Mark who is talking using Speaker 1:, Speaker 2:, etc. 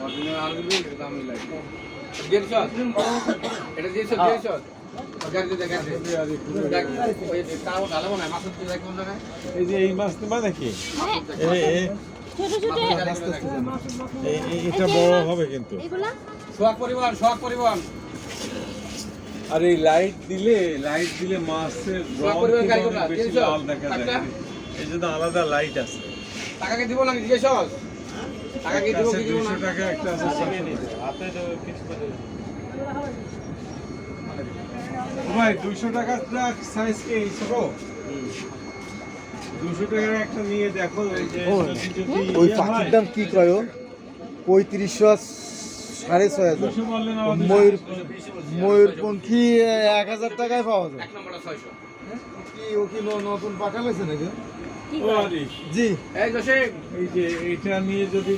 Speaker 1: Original আলু দিবি এটা দাম মিলাই গেট শট এটা দিয়ে শট দিয়ে শট গাড়ি দে গাড়ি দে ওই তাও ডালে মনে মাছ তুই দেখ কোন জায়গায়
Speaker 2: এই যে এই মাছ তোমার নাকি
Speaker 3: ছোট ছোট
Speaker 2: এটা বড় হবে কিন্তু
Speaker 3: এগুলা
Speaker 1: সোয়াক পরিবহন
Speaker 2: আর এই লাইট দিলে মাছের রং
Speaker 1: পরিবহন গাড়ি কোনটা?
Speaker 2: বেশি
Speaker 1: তিনশো?
Speaker 2: লাল দেখা যায়
Speaker 1: একটা?
Speaker 2: এই জন্য আলাদা লাইট আছে
Speaker 1: টাকা কি দিব না জিজ্ঞেস কর টাকা কি দিব
Speaker 2: আছে
Speaker 1: কি দিব না
Speaker 2: 200 টাকা একটা আছে 700 ভাই 200 টাকা সাইজ কি এই ছোট 200 টাকার একটা নিয়ে দেখো এই যে
Speaker 4: ওই পাখির দাম কি কয় 3500 6,500
Speaker 2: 200 বললে না
Speaker 4: ময়ূরপঙ্খী 1000 টাকায় পাওয়া যায়
Speaker 1: এক নম্বরটা 600
Speaker 4: ও কি নতুন পাখা লইছে নাকি
Speaker 2: ও আরিশ
Speaker 4: জি
Speaker 1: এই জসিম
Speaker 2: এই যে এটা নিয়ে যদি